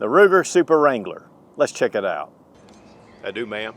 The Ruger Super Wrangler. Let's check it out. I do, ma'am.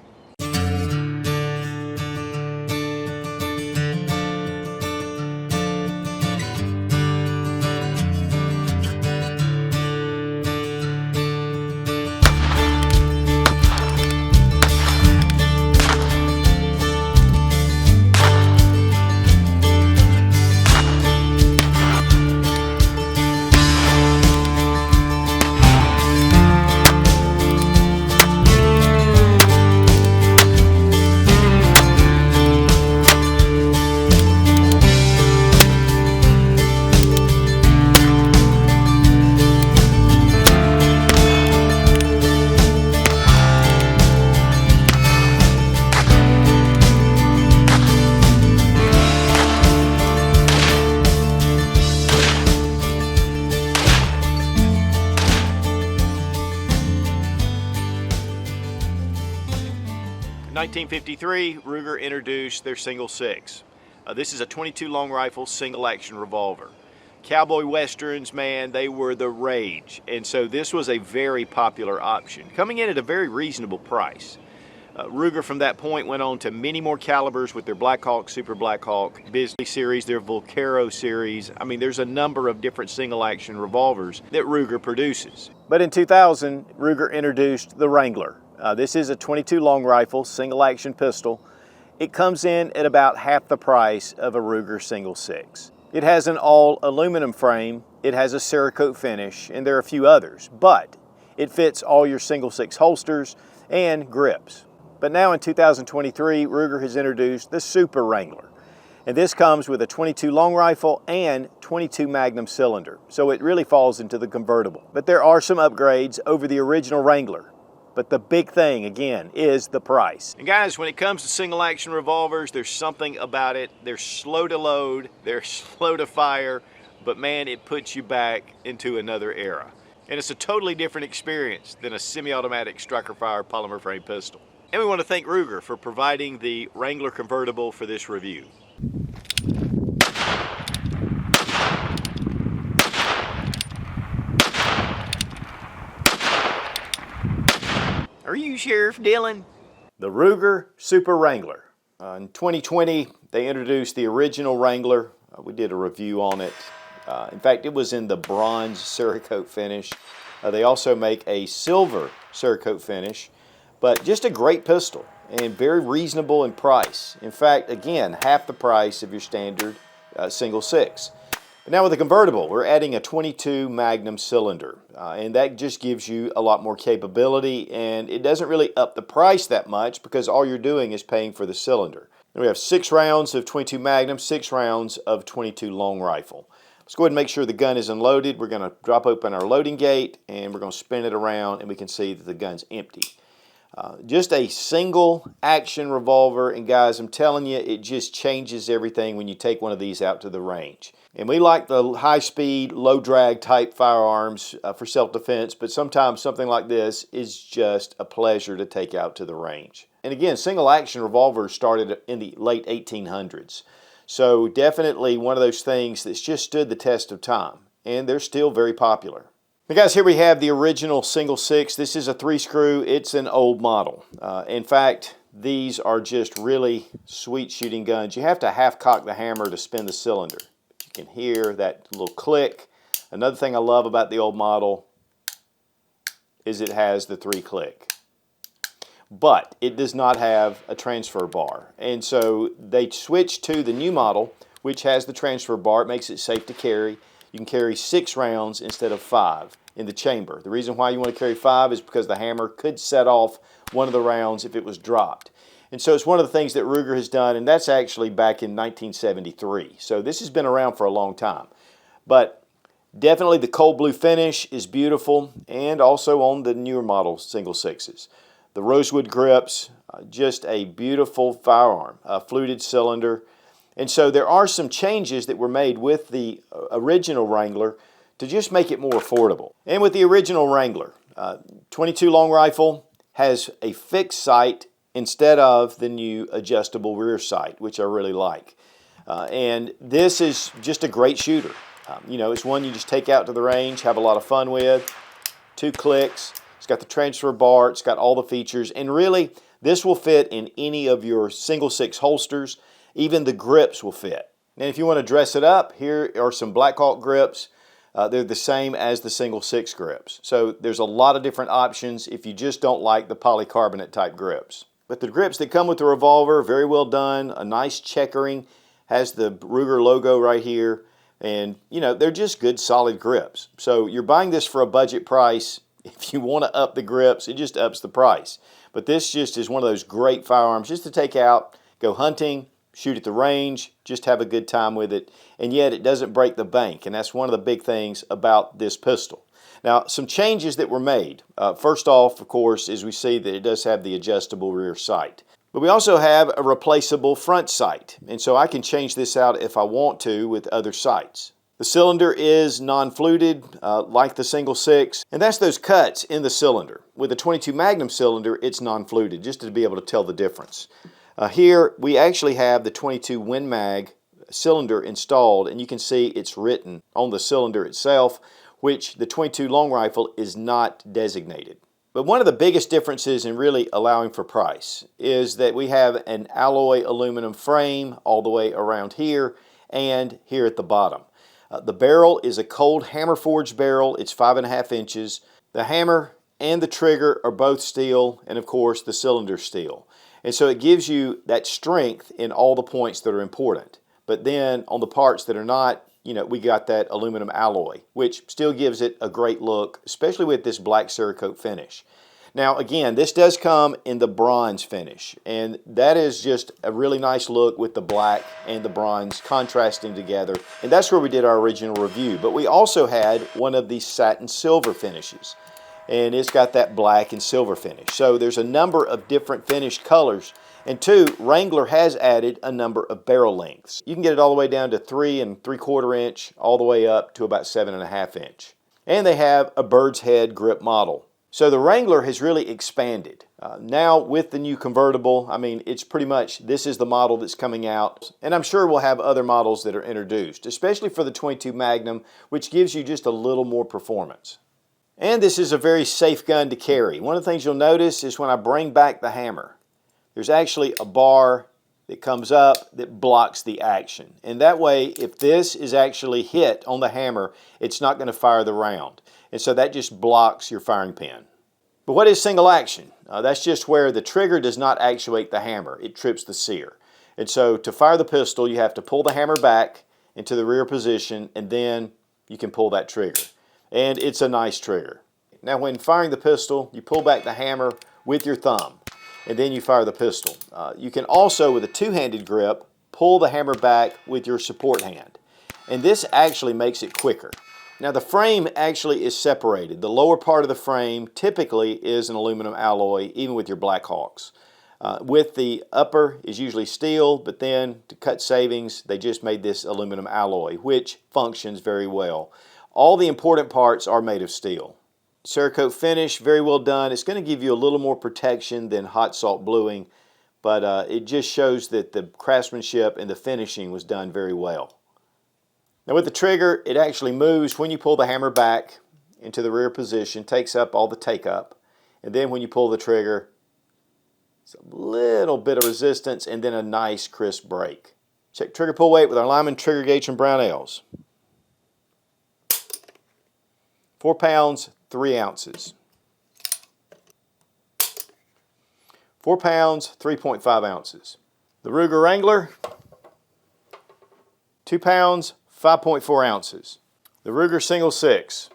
1953, Ruger introduced their Single 6. This is a 22 long rifle single action revolver. Cowboy westerns, man, they were the rage, and so this was a very popular option, coming in at a very reasonable price. Ruger from that point went on to many more calibers with their Black Hawk, Super Black Hawk, Bisley series, their Volcaro series. I mean, there's a number of different single action revolvers that Ruger produces. But in 2000, Ruger introduced the Wrangler. This is a 22 long rifle, single action pistol. It comes in at about half the price of a Ruger Single 6. It has an all aluminum frame, it has a Cerakote finish, and there are a few others, but it fits all your Single 6 holsters and grips. But now in 2023, Ruger has introduced the Super Wrangler. And this comes with a 22 long rifle and 22 Magnum cylinder, so it really falls into the convertible. But there are some upgrades over the original Wrangler. But the big thing, again, is the price. And guys, when it comes to single action revolvers, there's something about it. They're slow to load, they're slow to fire, but man, it puts you back into another era. And it's a totally different experience than a semi-automatic striker fire polymer frame pistol. And we want to thank Ruger for providing the Wrangler convertible for this review. Are you Sheriff Dillon? The Ruger Super Wrangler. In 2020, they introduced the original Wrangler. We did a review on it. In fact, it was in the bronze Cerakote finish. They also make a silver Cerakote finish, but just a great pistol and very reasonable in price. In fact, again, half the price of your standard Single 6. But now with the convertible, we're adding a 22 Magnum cylinder, and that just gives you a lot more capability, and it doesn't really up the price that much because all you're doing is paying for the cylinder. And we have 6 rounds of 22 Magnum, 6 rounds of 22 long rifle. Let's go ahead and make sure the gun is unloaded. We're going to drop open our loading gate, and we're going to spin it around, and we can see that the gun's empty. Just a single action revolver, and guys, I'm telling you, it just changes everything when you take one of these out to the range. And we like the high speed, low drag type firearms for self-defense, but sometimes something like this is just a pleasure to take out to the range. And again, single action revolvers started in the late 1800s. So definitely one of those things that's just stood the test of time, and they're still very popular. Now guys, here we have the original Single 6. This is a 3-screw. It's an old model. In fact, these are just really sweet shooting guns. You have to half cock the hammer to spin the cylinder. You can hear that little click. Another thing I love about the old model is it has the 3-click. But it does not have a transfer bar. And so they switched to the new model, which has the transfer bar. It makes it safe to carry. You can carry 6 rounds instead of 5 in the chamber. The reason why you want to carry 5 is because the hammer could set off one of the rounds if it was dropped. And so it's one of the things that Ruger has done, and that's actually back in 1973. So this has been around for a long time. But definitely the cold blue finish is beautiful, and also on the newer model Single 6s. The rosewood grips, just a beautiful firearm, a fluted cylinder. And so there are some changes that were made with the original Wrangler to just make it more affordable. And with the original Wrangler, 22 long rifle has a fixed sight instead of the new adjustable rear sight, which I really like. And this is just a great shooter. You know, it's one you just take out to the range, have a lot of fun with. 2 clicks. It's got the transfer bar. It's got all the features. And really, this will fit in any of your single 6 holsters. Even the grips will fit. And if you want to dress it up, here are some Black Hawk grips. They're the same as the single 6 grips. So there's a lot of different options if you just don't like the polycarbonate type grips. But the grips that come with the revolver, very well done, a nice checkering, has the Ruger logo right here, and you know, they're just good solid grips. So you're buying this for a budget price. If you want to up the grips, it just ups the price. But this just is one of those great firearms just to take out, go hunting, shoot at the range, just have a good time with it, and yet it doesn't break the bank, and that's one of the big things about this pistol. Now, some changes that were made. First off, of course, is we see that it does have the adjustable rear sight. But we also have a replaceable front sight, and so I can change this out if I want to with other sights. The cylinder is non-fluted, like the single 6, and that's those cuts in the cylinder. With the 22 Magnum cylinder, it's non-fluted, just to be able to tell the difference. Here, we actually have the 22 Win Mag cylinder installed, and you can see it's written on the cylinder itself, which the 22 long rifle is not designated. But one of the biggest differences in really allowing for price is that we have an alloy aluminum frame all the way around here and here at the bottom. The barrel is a cold hammer forged barrel. It's 5.5 inches. The hammer and the trigger are both steel, and of course the cylinder steel. And so it gives you that strength in all the points that are important. But then on the parts that are not, you know, we got that aluminum alloy, which still gives it a great look, especially with this black Cerakote finish. Now again, this does come in the bronze finish, and that is just a really nice look with the black and the bronze contrasting together. And that's where we did our original review. But we also had one of these satin silver finishes, and it's got that black and silver finish. So there's a number of different finish colors. And 2, Wrangler has added a number of barrel lengths. You can get it all the way down to 3 3/4 inch, all the way up to about 7.5 inch. And they have a bird's head grip model. So the Wrangler has really expanded. Now with the new convertible, I mean, it's pretty much, this is the model that's coming out. And I'm sure we'll have other models that are introduced, especially for the 22 Magnum, which gives you just a little more performance. And this is a very safe gun to carry. One of the things you'll notice is when I bring back the hammer, there's actually a bar that comes up that blocks the action. And that way, if this is actually hit on the hammer, it's not going to fire the round. And so that just blocks your firing pin. But what is single action? That's just where the trigger does not actuate the hammer. It trips the sear. And so to fire the pistol, you have to pull the hammer back into the rear position, and then you can pull that trigger. And it's a nice trigger. Now when firing the pistol, you pull back the hammer with your thumb, and then you fire the pistol. You can also, with a two-handed grip, pull the hammer back with your support hand. And this actually makes it quicker. Now the frame actually is separated. The lower part of the frame typically is an aluminum alloy, even with your Black Hawks. With the upper is usually steel, but then to cut savings, they just made this aluminum alloy, which functions very well. All the important parts are made of steel. Cerakote finish, very well done. It's going to give you a little more protection than hot salt bluing, but it just shows that the craftsmanship and the finishing was done very well. Now with the trigger, it actually moves when you pull the hammer back into the rear position, takes up all the take up, and then when you pull the trigger, it's a little bit of resistance and then a nice crisp break. Check trigger pull weight with our Lyman trigger gauge from Brownells. 4 pounds, 3 ounces. 4 pounds, 3.5 ounces. The Ruger Wrangler, 2 pounds, 5.4 ounces. The Ruger Single 6,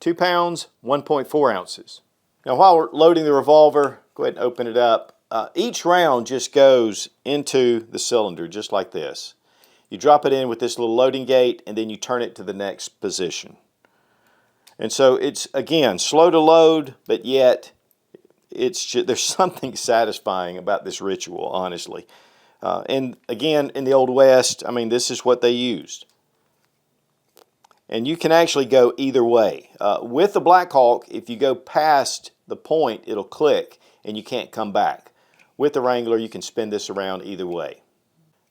2 pounds, 1.4 ounces. Now while we're loading the revolver, go ahead and open it up. Each round just goes into the cylinder just like this. You drop it in with this little loading gate, and then you turn it to the next position. And so it's, again, slow to load, but yet there's something satisfying about this ritual, honestly. And again, in the Old West, I mean, this is what they used. And you can actually go either way. With the Black Hawk, if you go past the point, it'll click and you can't come back. With the Wrangler, you can spin this around either way.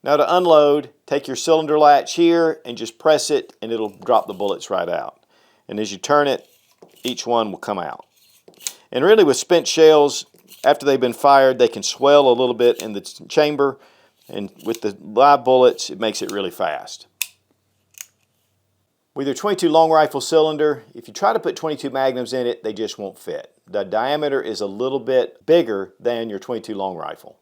Now to unload, take your cylinder latch here and just press it, and it'll drop the bullets right out. And as you turn it, each one will come out. And really with spent shells, after they've been fired, they can swell a little bit in the chamber. And with the live bullets, it makes it really fast. With your .22 long rifle cylinder, if you try to put 22 magnums in it, they just won't fit. The diameter is a little bit bigger than your .22 long rifle.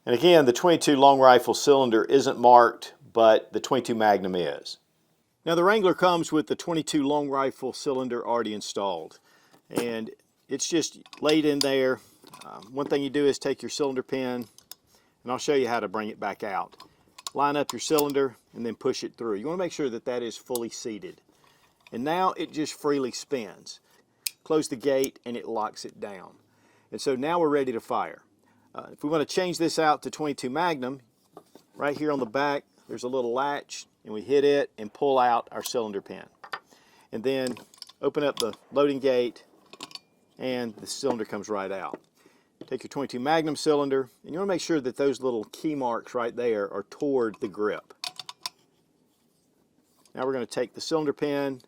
And again, the .22 long rifle cylinder isn't marked, but the .22 Magnum is. Now the Wrangler comes with the .22 long rifle cylinder already installed. And it's just laid in there. One thing you do is take your cylinder pin, and I'll show you how to bring it back out. Line up your cylinder and then push it through. You want to make sure that that is fully seated. And now it just freely spins. Close the gate and it locks it down. And so now we're ready to fire. If we want to change this out to .22 Magnum, right here on the back there's a little latch, and we hit it and pull out our cylinder pin. And then open up the loading gate and the cylinder comes right out. Take your .22 Magnum cylinder, and you want to make sure that those little key marks right there are toward the grip. Now we're going to take the cylinder pin,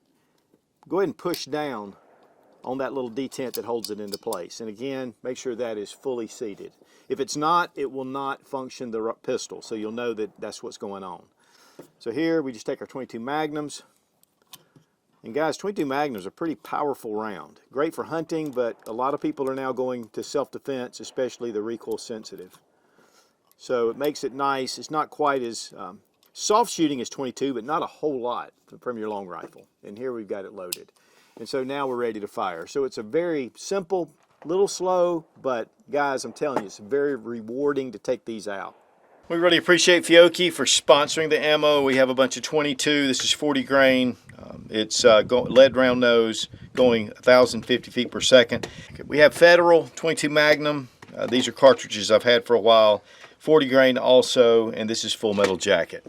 go ahead and push down on that little detent that holds it into place. And again, make sure that is fully seated. If it's not, it will not function the pistol, so you'll know that that's what's going on. So here we just take our .22 Magnums. And guys, .22 Magnums are a pretty powerful round. Great for hunting, but a lot of people are now going to self-defense, especially the recoil sensitive. So it makes it nice. It's not quite as soft shooting as .22, but not a whole lot from your long rifle. And here we've got it loaded. And so now we're ready to fire. So it's a very simple, little slow, but guys, I'm telling you, it's very rewarding to take these out. We really appreciate Fiocchi for sponsoring the ammo. We have a bunch of .22. This is 40 grain. It's lead round nose, going 1,050 feet per second. We have Federal .22 Magnum. These are cartridges I've had for a while. 40 grain also, and this is Full Metal Jacket.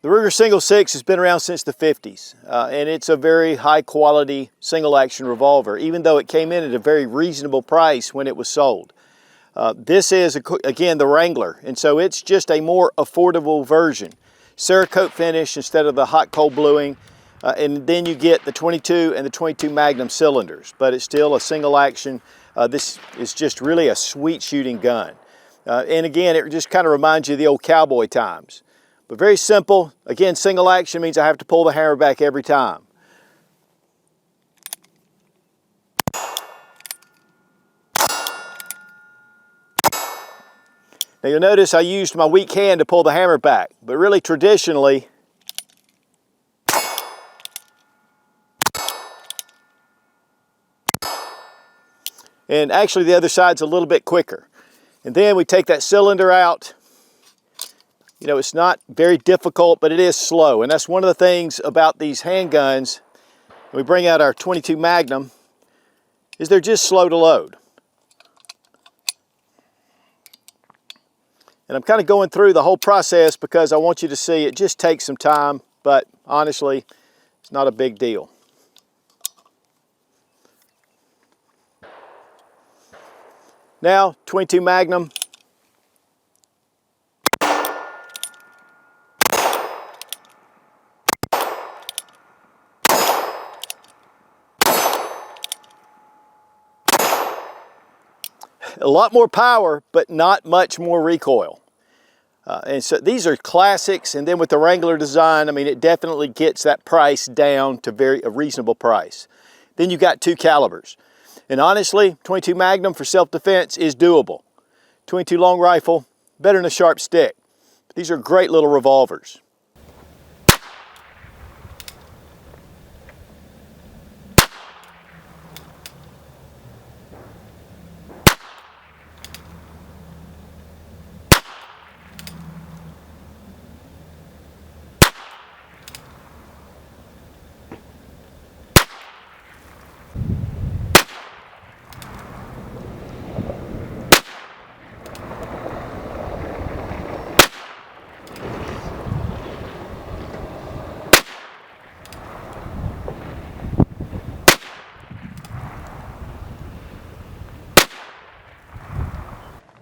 The Ruger Single 6 has been around since the 50s, and it's a very high quality single action revolver, even though it came in at a very reasonable price when it was sold. This is, again, the Wrangler, and so it's just a more affordable version. Cerakote finish instead of the hot cold bluing, and then you get the .22 and the .22 Magnum cylinders, but it's still a single action. This is just really a sweet shooting gun. And again, it just kind of reminds you of the old cowboy times. But very simple. Again, single action means I have to pull the hammer back every time. Now you'll notice I used my weak hand to pull the hammer back, but really traditionally, and actually the other side's a little bit quicker. And then we take that cylinder out. You know, it's not very difficult, but it is slow. And that's one of the things about these handguns, when we bring out our .22 Magnum, is they're just slow to load. And I'm kind of going through the whole process because I want you to see it just takes some time, but honestly, it's not a big deal. Now, .22 Magnum. A lot more power, but not much more recoil. And so these are classics, and then with the Wrangler design, I mean, it definitely gets that price down to a reasonable price. Then you've got two calibers. And honestly, .22 Magnum for self-defense is doable. .22 long rifle, better than a sharp stick. But these are great little revolvers.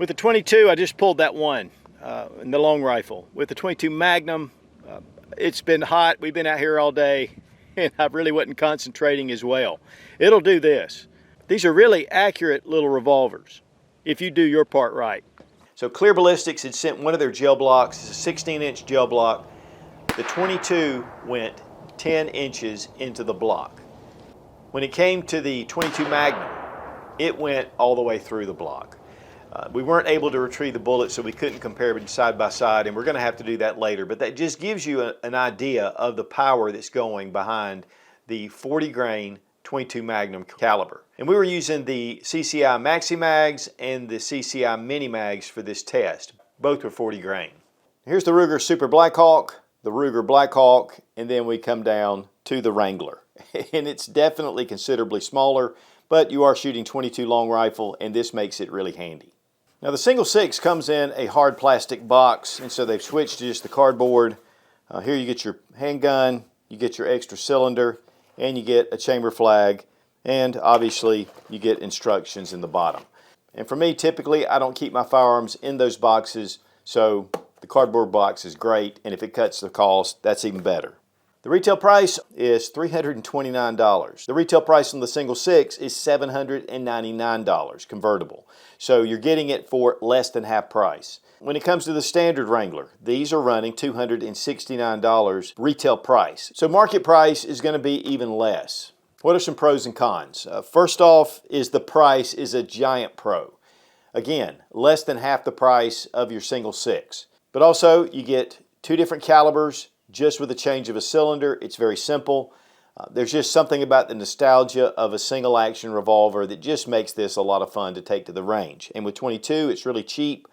With the 22, I just pulled that one in the long rifle. With the 22 Magnum, it's been hot. We've been out here all day, and I really wasn't concentrating as well. It'll do this. These are really accurate little revolvers if you do your part right. So Clear Ballistics had sent one of their gel blocks. It's a 16-inch gel block. The 22 went 10 inches into the block. When it came to the 22 Magnum, it went all the way through the block. We weren't able to retrieve the bullets, so we couldn't compare them side by side, and we're going to have to do that later. But that just gives you an idea of the power that's going behind the 40 grain 22 Magnum caliber. And we were using the CCI Maxi Mags and the CCI Mini Mags for this test. Both were 40 grain. Here's the Ruger Super Blackhawk, the Ruger Blackhawk, and then we come down to the Wrangler. And it's definitely considerably smaller, but you are shooting 22 long rifle, and this makes it really handy. Now the Single 6 comes in a hard plastic box, and so they've switched to just the cardboard. Here you get your handgun, you get your extra cylinder, and you get a chamber flag, and obviously you get instructions in the bottom. And for me, typically I don't keep my firearms in those boxes, so the cardboard box is great, and if it cuts the cost, that's even better. The retail price is $329. The retail price on the Single 6 is $799 convertible. So you're getting it for less than half price. When it comes to the standard Wrangler, these are running $269 retail price. So market price is going to be even less. What are some pros and cons? First off is the price is a giant pro. Again, less than half the price of your Single 6. But also you get two different calibers, just with a change of a cylinder. It's very simple. There's just something about the nostalgia of a single action revolver that just makes this a lot of fun to take to the range. And with 22, it's really cheap.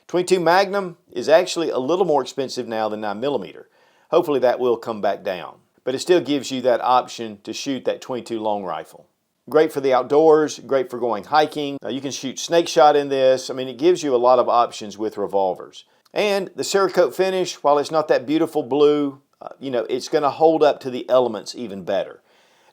22 Magnum is actually a little more expensive now than 9mm. Hopefully that will come back down. But it still gives you that option to shoot that 22 long rifle. Great for the outdoors, great for going hiking. You can shoot snake shot in this. I mean, it gives you a lot of options with revolvers. And the Cerakote finish, while it's not that beautiful blue, it's going to hold up to the elements even better.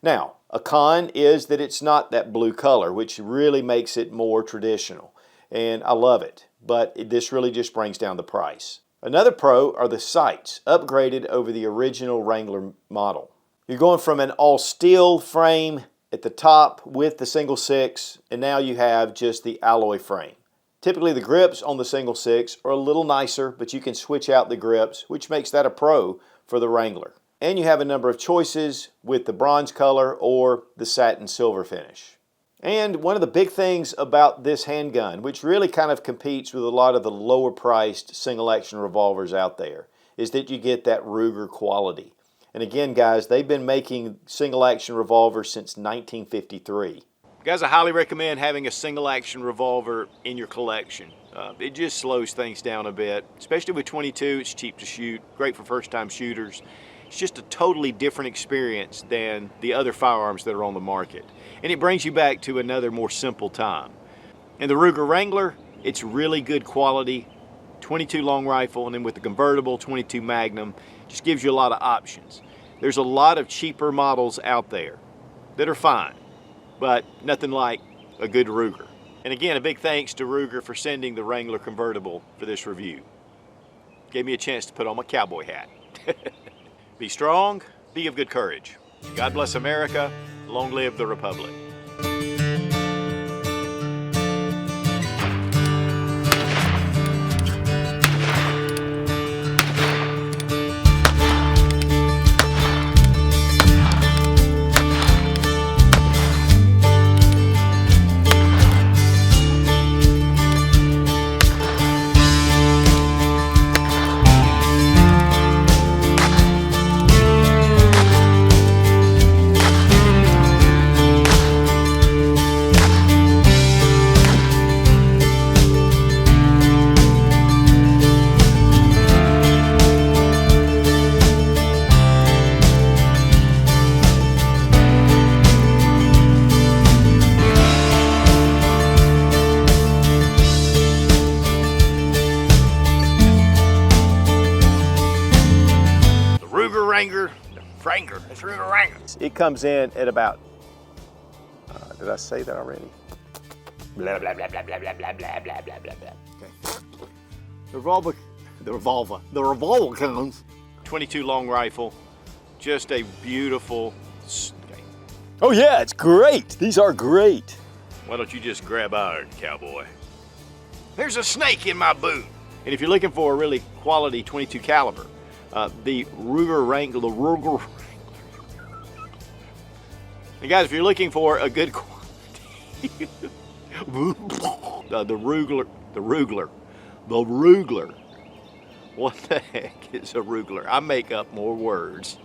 Now, a con is that it's not that blue color, which really makes it more traditional. And I love it, but this really just brings down the price. Another pro are the sights, upgraded over the original Wrangler model. You're going from an all steel frame at the top with the Single 6, and now you have just the alloy frame. Typically the grips on the Single 6 are a little nicer, but you can switch out the grips, which makes that a pro for the Wrangler. And you have a number of choices with the bronze color or the satin silver finish. And one of the big things about this handgun, which really kind of competes with a lot of the lower priced single action revolvers out there, is that you get that Ruger quality. And again, guys, they've been making single action revolvers since 1953. Guys, I highly recommend having a single action revolver in your collection. It just slows things down a bit, especially with 22. It's cheap to shoot, great for first time shooters. It's just a totally different experience than the other firearms that are on the market. And it brings you back to another more simple time. And the Ruger Wrangler, it's really good quality, 22 long rifle, and then with the convertible 22 Magnum, just gives you a lot of options. There's a lot of cheaper models out there that are fine, but nothing like a good Ruger. And again, a big thanks to Ruger for sending the Wrangler convertible for this review. Gave me a chance to put on my cowboy hat. Be strong, be of good courage. God bless America, long live the Republic. It's Ruger Wrangler. It comes in at about, did I say that already? Blah, blah, blah, blah, blah, blah, blah, blah, blah, blah, blah, blah. Okay. The revolver comes. 22 long rifle, just a beautiful. Okay. Oh yeah, it's great. These are great. Why don't you just grab iron, cowboy? There's a snake in my boot. And if you're looking for a really quality 22 caliber, the Ruger Wrangler, and guys, if you're looking for a good quality, the Ruger. What the heck is a Ruger? I make up more words.